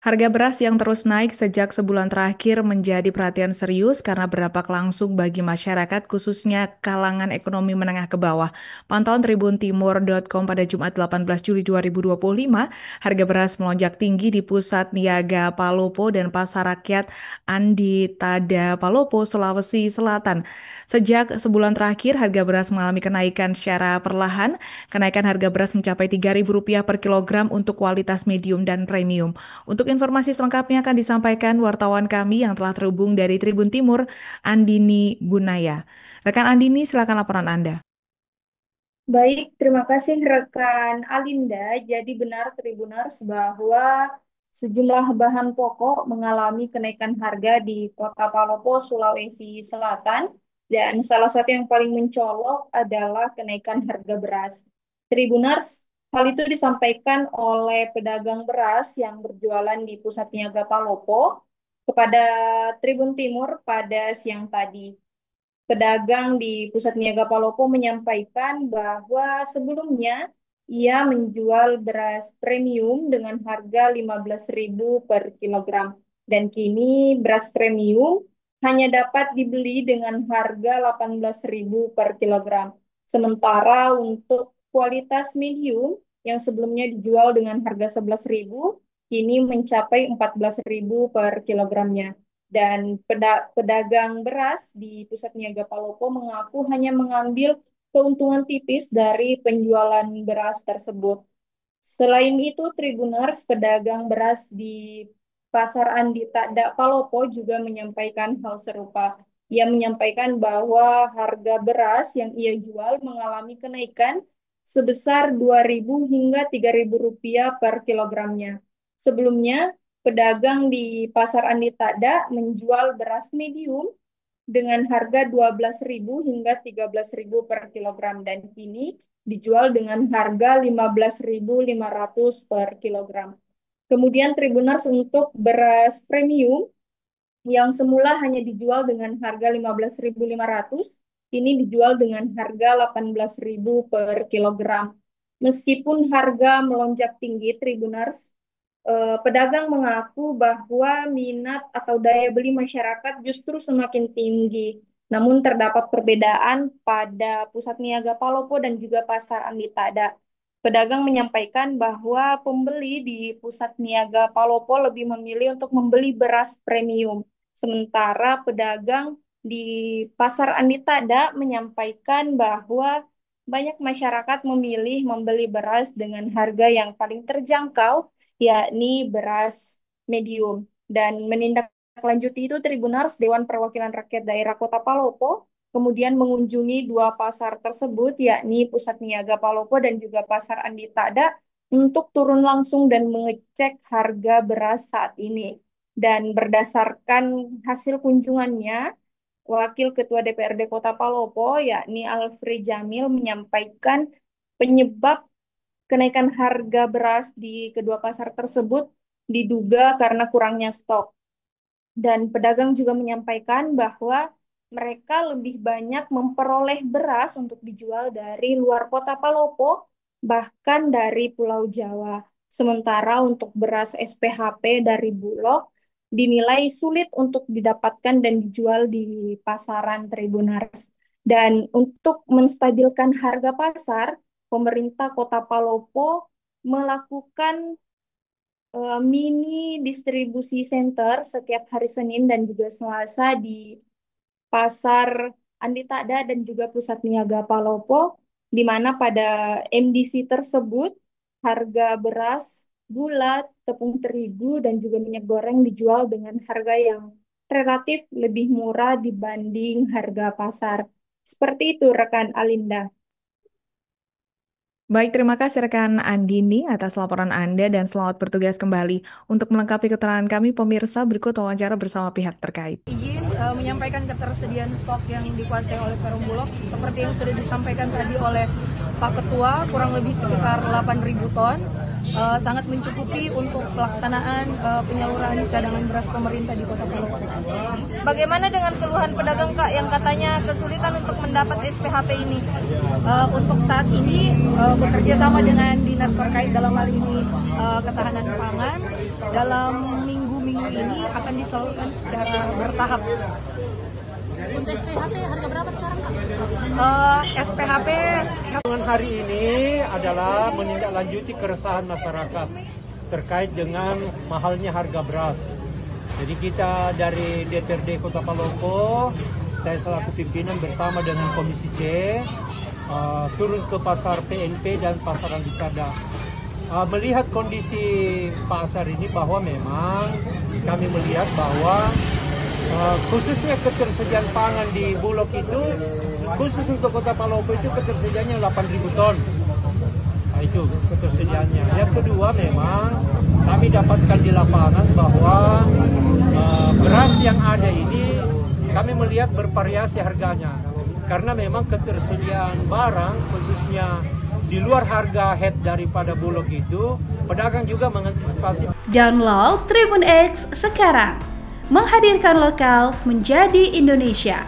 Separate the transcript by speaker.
Speaker 1: Harga beras yang terus naik sejak sebulan terakhir menjadi perhatian serius karena berdampak langsung bagi masyarakat, khususnya kalangan ekonomi menengah ke bawah. Pantauan tribuntimur.com pada Jumat 18 Juli 2025, harga beras melonjak tinggi di Pusat Niaga Palopo dan Pasar Rakyat Andi Tada Palopo, Sulawesi Selatan. Sejak sebulan terakhir, harga beras mengalami kenaikan secara perlahan. Kenaikan harga beras mencapai Rp3.000 per kilogram untuk kualitas medium dan premium. Untuk informasi selengkapnya akan disampaikan wartawan kami yang telah terhubung dari Tribun Timur, Andini Gunaya. Rekan Andini, silakan laporan Anda.
Speaker 2: Baik, terima kasih rekan Alinda. Jadi benar Tribuners bahwa sejumlah bahan pokok mengalami kenaikan harga di Kota Palopo, Sulawesi Selatan. Dan salah satu yang paling mencolok adalah kenaikan harga beras. Tribuners, hal itu disampaikan oleh pedagang beras yang berjualan di Pusat Niaga Palopo kepada Tribun Timur pada siang tadi. Pedagang di Pusat Niaga Palopo menyampaikan bahwa sebelumnya ia menjual beras premium dengan harga 15.000 per kilogram. Dan kini beras premium hanya dapat dibeli dengan harga 18.000 per kilogram. Sementara untuk kualitas medium yang sebelumnya dijual dengan harga 11.000, kini mencapai 14.000 per kilogramnya. Dan pedagang beras di Pusat Niaga Palopo mengaku hanya mengambil keuntungan tipis dari penjualan beras tersebut. Selain itu, Tribuners, pedagang beras di Pasar Andi Tada Palopo juga menyampaikan hal serupa. Ia menyampaikan bahwa harga beras yang ia jual mengalami kenaikan sebesar 2.000 hingga 3.000 rupiah per kilogramnya. Sebelumnya, pedagang di Pasar Andi Tada menjual beras medium dengan harga 12.000 hingga 13.000 per kilogram dan kini dijual dengan harga 15.500 per kilogram. Kemudian Tribuners untuk beras premium yang semula hanya dijual dengan harga 15.500, kini dijual dengan harga 18.000 per kilogram. Meskipun harga melonjak tinggi, Tribuners, pedagang mengaku bahwa minat atau daya beli masyarakat justru semakin tinggi. Namun terdapat perbedaan pada Pusat Niaga Palopo dan juga Pasar Andi Tada. Pedagang menyampaikan bahwa pembeli di Pusat Niaga Palopo lebih memilih untuk membeli beras premium. Sementara pedagang di Pasar Andi Tada menyampaikan bahwa banyak masyarakat memilih membeli beras dengan harga yang paling terjangkau, yakni beras medium. Dan menindaklanjuti itu, Tribunars Dewan Perwakilan Rakyat Daerah Kota Palopo kemudian mengunjungi dua pasar tersebut, yakni Pusat Niaga Palopo dan juga Pasar Andi Tada, untuk turun langsung dan mengecek harga beras saat ini. Dan berdasarkan hasil kunjungannya, Wakil Ketua DPRD Kota Palopo, yakni Alfred Jamil, menyampaikan penyebab kenaikan harga beras di kedua pasar tersebut diduga karena kurangnya stok. Dan pedagang juga menyampaikan bahwa mereka lebih banyak memperoleh beras untuk dijual dari luar kota Palopo, bahkan dari Pulau Jawa. Sementara untuk beras SPHP dari Bulog dinilai sulit untuk didapatkan dan dijual di pasaran Tribunars. Dan untuk menstabilkan harga pasar, pemerintah Kota Palopo melakukan mini distribusi center setiap hari Senin dan juga Selasa di Pasar Andi Tada dan juga Pusat Niaga Palopo, di mana pada MDC tersebut harga beras, gula, tepung terigu, dan juga minyak goreng dijual dengan harga yang relatif lebih murah dibanding harga pasar. Seperti itu, rekan Alinda.
Speaker 1: Baik, terima kasih rekan Andini atas laporan Anda dan selamat bertugas kembali. Untuk melengkapi keterangan kami, pemirsa, berikut wawancara bersama pihak terkait.
Speaker 3: Izin menyampaikan ketersediaan stok yang dikuasai oleh Perum Bulog seperti yang sudah disampaikan tadi oleh Pak Ketua, kurang lebih sekitar 8.000 ton, sangat mencukupi untuk pelaksanaan penyaluran cadangan beras pemerintah di Kota Palopo. Bagaimana dengan keluhan pedagang Kak yang katanya kesulitan untuk mendapat SPHP ini? Untuk saat ini bekerja sama dengan dinas terkait dalam hal ini ketahanan pangan, dalam minggu-minggu ini akan disalurkan secara bertahap.
Speaker 4: Untuk SPHP harga berapa sekarang, Pak?
Speaker 3: SPHP
Speaker 5: hari ini adalah menindaklanjuti keresahan masyarakat terkait dengan mahalnya harga beras. Jadi kita dari DPRD Kota Palopo, saya selaku pimpinan bersama dengan Komisi C, turun ke pasar PNP dan pasar Andikada. Melihat kondisi pasar ini bahwa memang kami melihat bahwa khususnya ketersediaan pangan di Bulog itu, khusus untuk Kota Palopo itu ketersediaannya 8.000 ton. Nah, itu ketersediaannya. Yang kedua memang kami dapatkan di lapangan bahwa beras yang ada ini kami melihat bervariasi harganya. Karena memang ketersediaan barang khususnya di luar harga head daripada Bulog itu, pedagang juga mengantisipasi.
Speaker 6: Download Tribun X sekarang, menghadirkan lokal menjadi Indonesia.